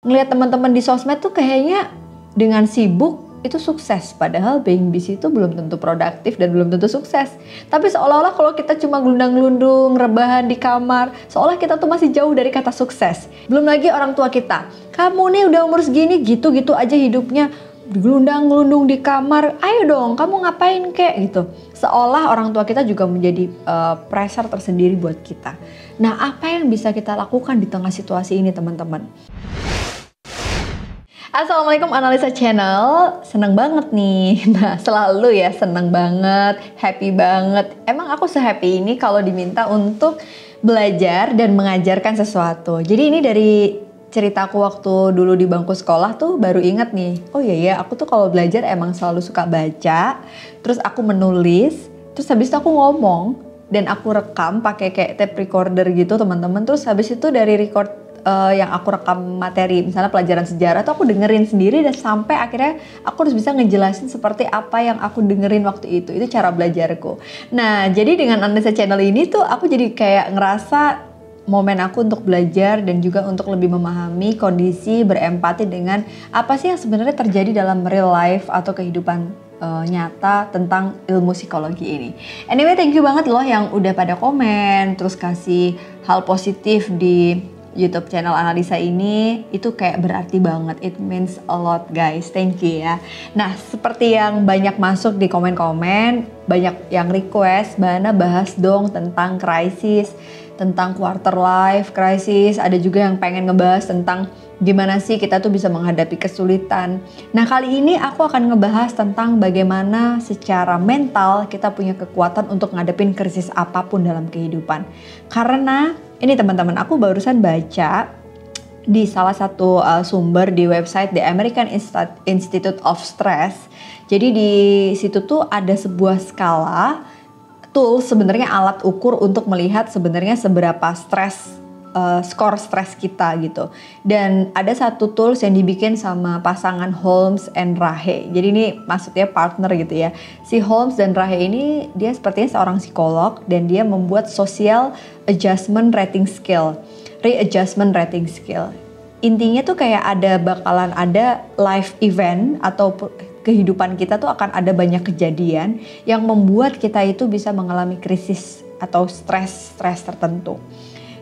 Ngelihat teman-teman di sosmed tuh kayaknya dengan sibuk itu sukses, padahal being busy itu belum tentu produktif dan belum tentu sukses. Tapi seolah-olah kalau kita cuma gelundang-gelundung, rebahan di kamar, seolah kita tuh masih jauh dari kata sukses. Belum lagi orang tua kita, kamu nih udah umur segini gitu-gitu aja hidupnya, gelundang-gelundung di kamar, ayo dong kamu ngapain kek gitu. Seolah orang tua kita juga menjadi pressure tersendiri buat kita. Nah, apa yang bisa kita lakukan di tengah situasi ini teman-teman? Assalamualaikum Analisa Channel, seneng banget nih. Nah, selalu ya seneng banget, happy banget. Emang aku se-happy ini kalau diminta untuk belajar dan mengajarkan sesuatu. Jadi ini dari ceritaku waktu dulu di bangku sekolah tuh baru inget nih. Oh iya ya, aku tuh kalau belajar emang selalu suka baca, terus aku menulis, terus habis itu aku ngomong dan aku rekam pakai kayak tape recorder gitu teman-teman. Terus habis itu dari record yang aku rekam materi misalnya pelajaran sejarah tuh aku dengerin sendiri dan sampai akhirnya aku harus bisa ngejelasin seperti apa yang aku dengerin waktu itu cara belajarku. Nah, jadi dengan Analisa Channel ini tuh aku jadi kayak ngerasa momen aku untuk belajar dan juga untuk lebih memahami kondisi, berempati dengan apa sih yang sebenarnya terjadi dalam real life atau kehidupan nyata tentang ilmu psikologi ini. Anyway, thank you banget loh yang udah pada komen terus kasih hal positif di YouTube channel Analisa ini, itu kayak berarti banget. It means a lot guys, thank you ya. Nah, seperti yang banyak masuk di komen-komen, banyak yang request, Mbak bahas dong tentang krisis, tentang quarter life crisis. Ada juga yang pengen ngebahas tentang gimana sih kita tuh bisa menghadapi kesulitan. Nah, kali ini aku akan ngebahas tentang bagaimana secara mental kita punya kekuatan untuk ngadepin krisis apapun dalam kehidupan. Karena ini teman-teman, aku barusan baca di salah satu sumber di website The American Institute of Stress. Jadi di situ tuh ada sebuah skala tools, sebenarnya alat ukur untuk melihat sebenarnya seberapa skor stres kita gitu. Dan ada satu tools yang dibikin sama pasangan Holmes and Rahe. Jadi ini maksudnya partner gitu ya. Si Holmes dan Rahe ini dia sepertinya seorang psikolog dan dia membuat social adjustment rating scale, readjustment rating scale. Intinya tuh kayak bakalan ada life event atau kehidupan kita tuh akan ada banyak kejadian yang membuat kita itu bisa mengalami krisis atau stres tertentu.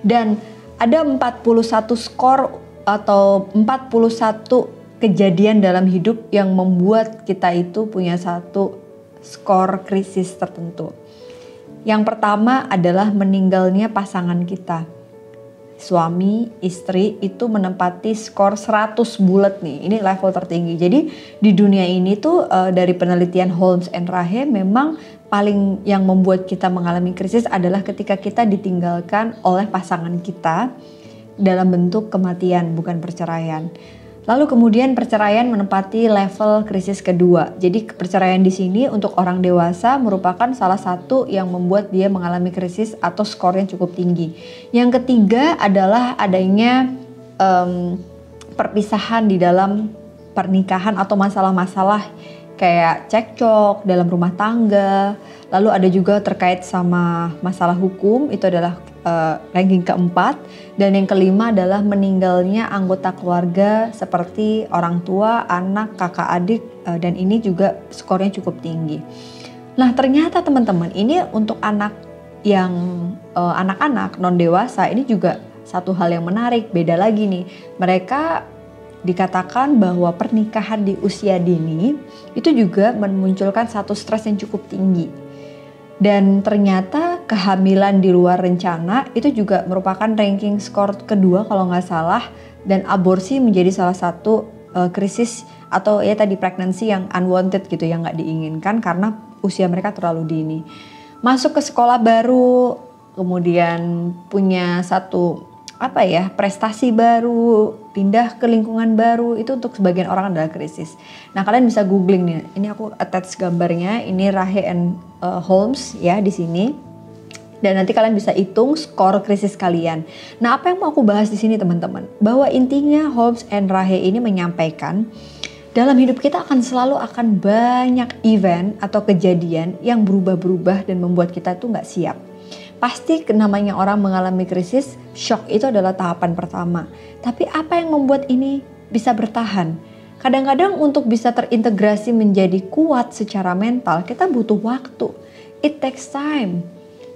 Dan ada 41 skor atau 41 kejadian dalam hidup yang membuat kita itu punya satu skor krisis tertentu. Yang pertama adalah meninggalnya pasangan kita. Suami, istri itu menempati skor 100 bulat nih. Ini level tertinggi. Jadi di dunia ini tuh dari penelitian Holmes and Rahe memang paling yang membuat kita mengalami krisis adalah ketika kita ditinggalkan oleh pasangan kita dalam bentuk kematian, bukan perceraian. Lalu kemudian perceraian menempati level krisis kedua. Jadi perceraian di sini untuk orang dewasa merupakan salah satu yang membuat dia mengalami krisis atau skornya cukup tinggi. Yang ketiga adalah adanya perpisahan di dalam pernikahan atau masalah-masalah kayak cekcok dalam rumah tangga. Lalu ada juga terkait sama masalah hukum, itu adalah ranking keempat. Dan yang kelima adalah meninggalnya anggota keluarga seperti orang tua, anak, kakak adik, dan ini juga skornya cukup tinggi. Nah, ternyata teman-teman, ini untuk anak yang anak-anak non dewasa ini juga satu hal yang menarik. Beda lagi nih, mereka dikatakan bahwa pernikahan di usia dini itu juga memunculkan satu stres yang cukup tinggi. Dan ternyata kehamilan di luar rencana itu juga merupakan ranking skor kedua kalau nggak salah. Dan aborsi menjadi salah satu krisis atau ya tadi pregnancy yang unwanted gitu, yang nggak diinginkan karena usia mereka terlalu dini. Masuk ke sekolah baru, kemudian punya satu prestasi baru, pindah ke lingkungan baru, itu untuk sebagian orang adalah krisis. Nah, kalian bisa googling nih. Ini aku attach gambarnya. Ini Rahe and Holmes ya di sini. Dan nanti kalian bisa hitung skor krisis kalian. Nah, apa yang mau aku bahas di sini teman-teman? Bahwa intinya Holmes and Rahe ini menyampaikan dalam hidup kita selalu akan banyak event atau kejadian yang berubah-berubah dan membuat kita tuh nggak siap. Pasti namanya orang mengalami krisis, shock itu adalah tahapan pertama. Tapi apa yang membuat ini bisa bertahan? Kadang-kadang untuk bisa terintegrasi menjadi kuat secara mental, kita butuh waktu. It takes time.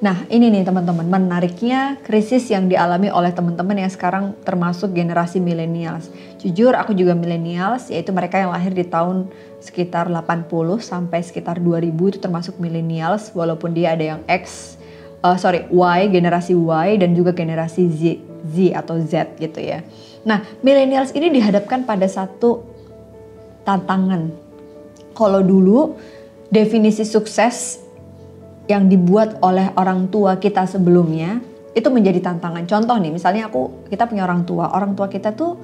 Nah ini nih teman-teman, menariknya krisis yang dialami oleh teman-teman yang sekarang termasuk generasi millennials. Jujur aku juga millennials, yaitu mereka yang lahir di tahun sekitar 80 sampai sekitar 2000 itu termasuk millennials. Walaupun dia ada yang Y, generasi Y dan juga generasi Z atau Z gitu ya. Nah millennials ini dihadapkan pada satu tantangan. Kalau dulu definisi sukses yang dibuat oleh orang tua kita sebelumnya itu menjadi tantangan. Contoh nih, misalnya kita punya orang tua kita tuh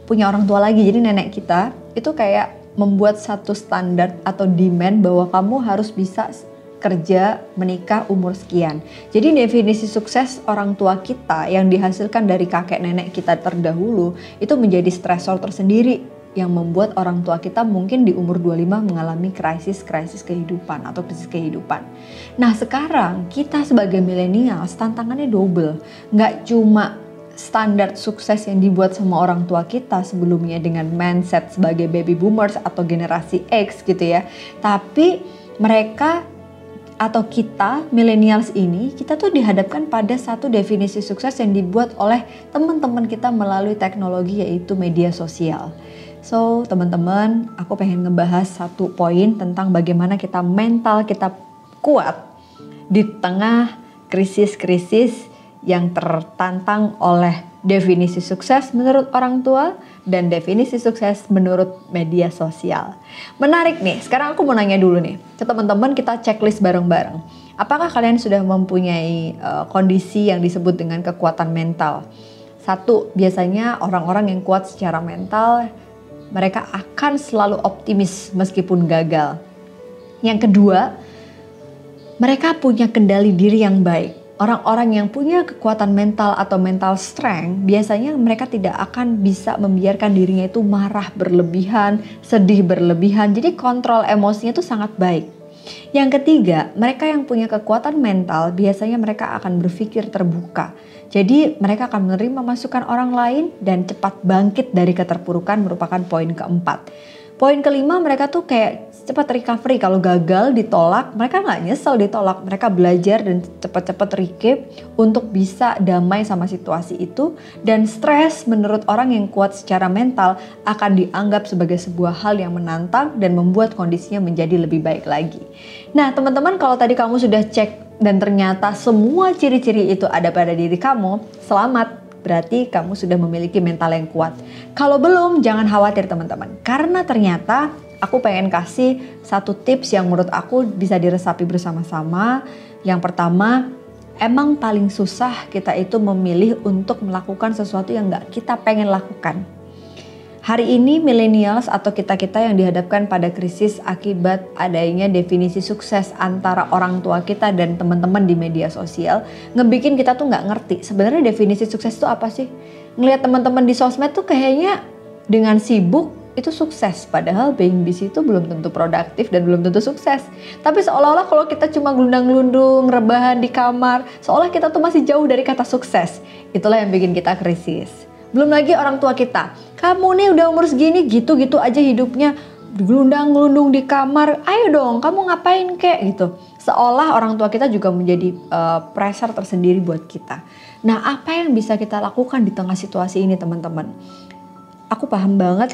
punya orang tua lagi, jadi nenek kita itu kayak membuat satu standar atau demand bahwa kamu harus bisa kerja, menikah umur sekian. Jadi definisi sukses orang tua kita yang dihasilkan dari kakek nenek kita terdahulu itu menjadi stresor tersendiri yang membuat orang tua kita mungkin di umur 25 mengalami krisis kehidupan atau krisis kehidupan. Nah sekarang kita sebagai millennials tantangannya double. Nggak cuma standar sukses yang dibuat sama orang tua kita sebelumnya dengan mindset sebagai baby boomers atau generasi X gitu ya. Tapi mereka atau kita millennials ini, kita tuh dihadapkan pada satu definisi sukses yang dibuat oleh teman-teman kita melalui teknologi yaitu media sosial. So teman-teman, aku pengen ngebahas satu poin tentang bagaimana kita mental kita kuat di tengah krisis-krisis yang tertantang oleh definisi sukses menurut orang tua dan definisi sukses menurut media sosial. Menarik nih, sekarang aku mau nanya dulu nih ke teman-teman, kita checklist bareng-bareng. Apakah kalian sudah mempunyai kondisi yang disebut dengan kekuatan mental? Satu, biasanya orang-orang yang kuat secara mental mereka akan selalu optimis meskipun gagal. Yang kedua, mereka punya kendali diri yang baik. Orang-orang yang punya kekuatan mental atau mental strength, biasanya mereka tidak akan bisa membiarkan dirinya itu marah berlebihan, sedih berlebihan. Jadi kontrol emosinya itu sangat baik. Yang ketiga, mereka yang punya kekuatan mental, biasanya mereka akan berpikir terbuka. Jadi mereka akan menerima masukan orang lain dan cepat bangkit dari keterpurukan merupakan poin keempat. Poin kelima, mereka tuh kayak cepat recovery. Kalau gagal ditolak, mereka nggak nyesel ditolak. Mereka belajar dan cepat-cepat recap untuk bisa damai sama situasi itu. Dan stres menurut orang yang kuat secara mental akan dianggap sebagai sebuah hal yang menantang dan membuat kondisinya menjadi lebih baik lagi. Nah teman-teman, kalau tadi kamu sudah cek dan ternyata semua ciri-ciri itu ada pada diri kamu, selamat. Berarti kamu sudah memiliki mental yang kuat. Kalau belum, jangan khawatir teman-teman. Karena ternyata aku pengen kasih satu tips yang menurut aku bisa diresapi bersama-sama. Yang pertama, emang paling susah kita itu memilih untuk melakukan sesuatu yang gak kita pengen lakukan. Hari ini millennials atau kita-kita yang dihadapkan pada krisis akibat adanya definisi sukses antara orang tua kita dan teman-teman di media sosial, ngebikin kita tuh nggak ngerti sebenarnya definisi sukses itu apa sih. Ngelihat teman-teman di sosmed tuh kayaknya dengan sibuk itu sukses, padahal being busy itu belum tentu produktif dan belum tentu sukses. Tapi seolah-olah kalau kita cuma gelundang-gelundung, rebahan di kamar, seolah kita tuh masih jauh dari kata sukses. Itulah yang bikin kita krisis. Belum lagi orang tua kita, kamu nih udah umur segini gitu-gitu aja hidupnya, gelundang-gelundung di kamar, ayo dong kamu ngapain kek gitu. Seolah orang tua kita juga menjadi pressure tersendiri buat kita. Nah apa yang bisa kita lakukan di tengah situasi ini teman-teman? Aku paham banget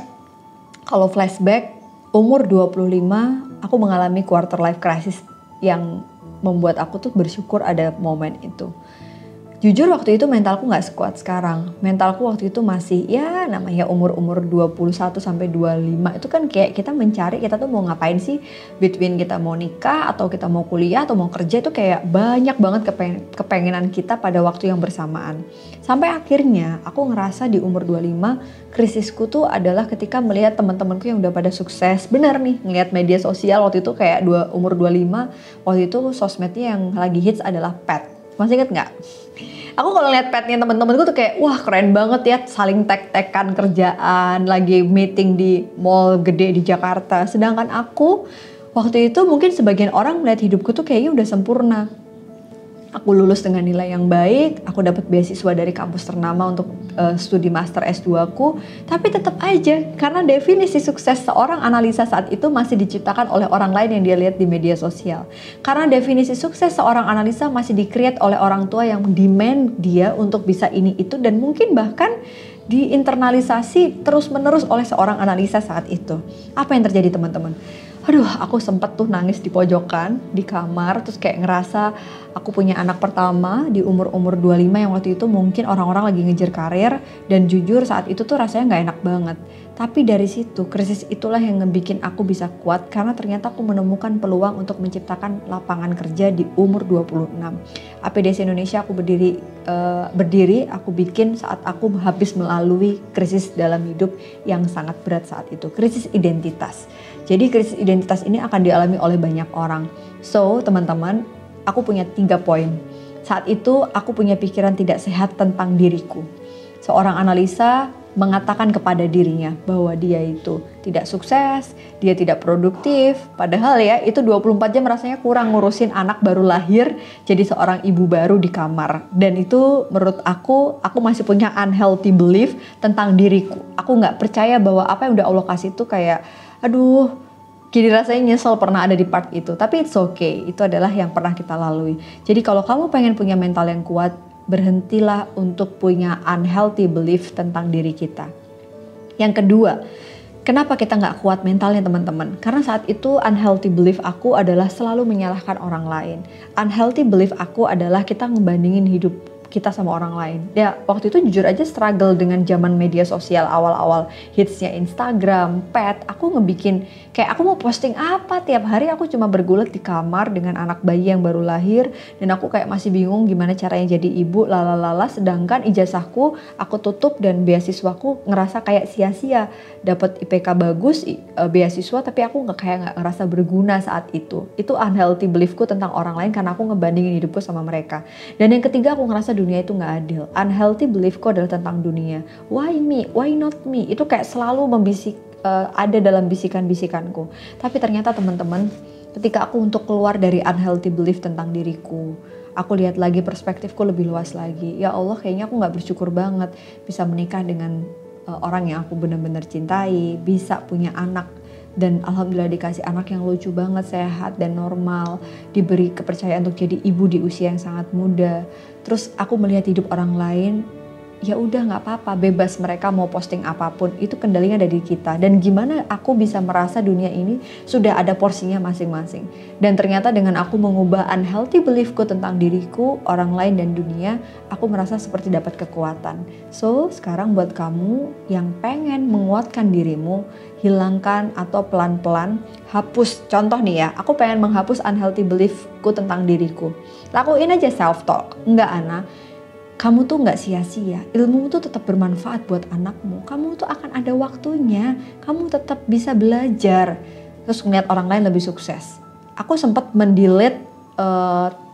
kalau flashback umur 25 aku mengalami quarter life crisis yang membuat aku tuh bersyukur ada momen itu. Jujur waktu itu mentalku gak sekuat sekarang. Mentalku waktu itu masih ya namanya umur-umur 21 sampai 25 itu kan kayak kita mencari kita tuh mau ngapain sih, between kita mau nikah atau kita mau kuliah atau mau kerja itu kayak banyak banget kepengenan kita pada waktu yang bersamaan. Sampai akhirnya aku ngerasa di umur 25 krisisku tuh adalah ketika melihat teman-temanku yang udah pada sukses. Benar nih, ngeliat media sosial waktu itu kayak umur 25, waktu itu sosmednya yang lagi hits adalah pet. Masih inget gak? Aku kalau lihat petnya teman-temanku tuh kayak wah keren banget ya, saling tag-tagkan kerjaan, lagi meeting di mall gede di Jakarta. Sedangkan aku waktu itu mungkin sebagian orang melihat hidupku tuh kayaknya udah sempurna. Aku lulus dengan nilai yang baik, aku dapat beasiswa dari kampus ternama untuk studi master S2 aku, tapi tetap aja karena definisi sukses seorang analisa saat itu masih diciptakan oleh orang lain yang dia lihat di media sosial. Karena definisi sukses seorang analisa masih di-create oleh orang tua yang demand dia untuk bisa ini itu, dan mungkin bahkan diinternalisasi terus-menerus oleh seorang analisa saat itu. Apa yang terjadi teman-teman? Aduh, aku sempet tuh nangis di pojokan, di kamar, terus kayak ngerasa aku punya anak pertama di umur-umur 25 yang waktu itu mungkin orang-orang lagi ngejar karir, dan jujur saat itu tuh rasanya gak enak banget. Tapi dari situ, krisis itulah yang ngebikin aku bisa kuat karena ternyata aku menemukan peluang untuk menciptakan lapangan kerja di umur 26. APDC Indonesia aku berdiri, aku bikin saat aku habis melalui krisis dalam hidup yang sangat berat saat itu, krisis identitas. Jadi krisis identitas ini akan dialami oleh banyak orang. So teman-teman, aku punya 3 poin. Saat itu aku punya pikiran tidak sehat tentang diriku. Seorang analisa mengatakan kepada dirinya bahwa dia itu tidak sukses, dia tidak produktif. Padahal ya itu 24 jam rasanya kurang ngurusin anak baru lahir, jadi seorang ibu baru di kamar. Dan itu menurut aku masih punya unhealthy belief tentang diriku. Aku gak percaya bahwa apa yang udah Allah kasih itu kayak, aduh, jadi rasanya nyesel pernah ada di part itu. Tapi it's okay, itu adalah yang pernah kita lalui. Jadi kalau kamu pengen punya mental yang kuat, berhentilah untuk punya unhealthy belief tentang diri kita. Yang kedua, kenapa kita nggak kuat mentalnya teman-teman? Karena saat itu unhealthy belief aku adalah selalu menyalahkan orang lain. Unhealthy belief aku adalah kita ngebandingin hidup kita sama orang lain. Ya waktu itu jujur aja struggle dengan zaman media sosial awal-awal hitsnya Instagram, pet. Aku ngebikin kayak aku mau posting apa tiap hari, aku cuma bergulat di kamar dengan anak bayi yang baru lahir, dan aku kayak masih bingung gimana caranya jadi ibu lalalala. Sedangkan ijazahku aku tutup dan beasiswaku ngerasa kayak sia-sia. Dapat IPK bagus, beasiswa, tapi aku nggak ngerasa berguna saat itu. Itu unhealthy beliefku tentang orang lain karena aku ngebandingin hidupku sama mereka. Dan yang ketiga, aku ngerasa dunia itu nggak adil. Unhealthy beliefku adalah tentang dunia. Why me? Why not me? Itu kayak selalu ada dalam bisikan-bisikanku. Tapi ternyata teman-teman, ketika aku untuk keluar dari unhealthy belief tentang diriku, aku lihat lagi perspektifku lebih luas lagi. Ya Allah, kayaknya aku nggak bersyukur banget bisa menikah dengan orang yang aku benar-benar cintai, bisa punya anak, dan alhamdulillah dikasih anak yang lucu banget, sehat dan normal, diberi kepercayaan untuk jadi ibu di usia yang sangat muda. Terus aku melihat hidup orang lain, ya udah nggak apa-apa, bebas mereka mau posting apapun, itu kendalinya ada di kita. Dan gimana aku bisa merasa dunia ini sudah ada porsinya masing-masing. Dan ternyata dengan aku mengubah unhealthy beliefku tentang diriku, orang lain dan dunia, aku merasa seperti dapat kekuatan. So sekarang buat kamu yang pengen menguatkan dirimu, hilangkan atau pelan-pelan hapus. Contoh nih ya, aku pengen menghapus unhealthy beliefku tentang diriku. Lakuin aja self talk. Enggak Ana, kamu tuh nggak sia-sia, ilmu tuh tetap bermanfaat buat anakmu. Kamu tuh akan ada waktunya, kamu tetap bisa belajar. Terus ngeliat orang lain lebih sukses. Aku sempat mendelete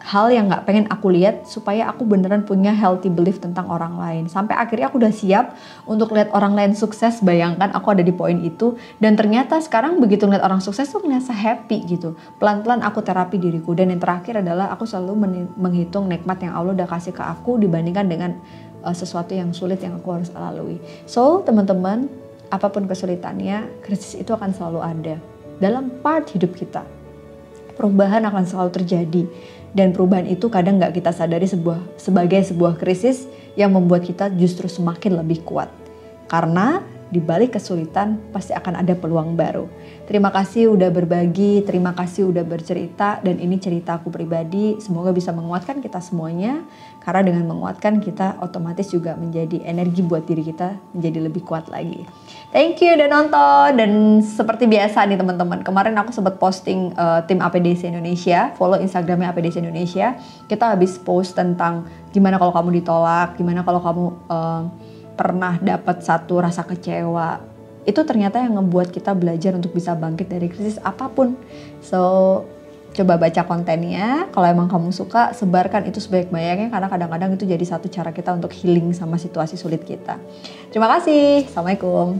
hal yang nggak pengen aku lihat supaya aku beneran punya healthy belief tentang orang lain. Sampai akhirnya aku udah siap untuk lihat orang lain sukses. Bayangkan aku ada di poin itu, dan ternyata sekarang begitu ngeliat orang sukses tuh ngerasa happy gitu. Pelan-pelan aku terapi diriku. Dan yang terakhir adalah aku selalu menghitung nikmat yang Allah udah kasih ke aku dibandingkan dengan sesuatu yang sulit yang aku harus lalui. So teman-teman, apapun kesulitannya, krisis itu akan selalu ada dalam part hidup kita. Perubahan akan selalu terjadi, dan perubahan itu kadang nggak kita sadari sebagai sebuah krisis yang membuat kita justru semakin lebih kuat. Karena di balik kesulitan pasti akan ada peluang baru. Terima kasih udah berbagi, terima kasih udah bercerita, dan ini cerita aku pribadi. Semoga bisa menguatkan kita semuanya, karena dengan menguatkan kita otomatis juga menjadi energi buat diri kita menjadi lebih kuat lagi. Thank you udah nonton, dan seperti biasa nih teman-teman, kemarin aku sempat posting tim APDC Indonesia, follow Instagramnya APDC Indonesia. Kita habis post tentang gimana kalau kamu ditolak, gimana kalau kamu pernah dapat satu rasa kecewa. Itu ternyata yang ngebuat kita belajar untuk bisa bangkit dari krisis apapun. So coba baca kontennya, kalau emang kamu suka sebarkan itu sebaik-baiknya, karena kadang-kadang itu jadi satu cara kita untuk healing sama situasi sulit kita. Terima kasih, assalamualaikum.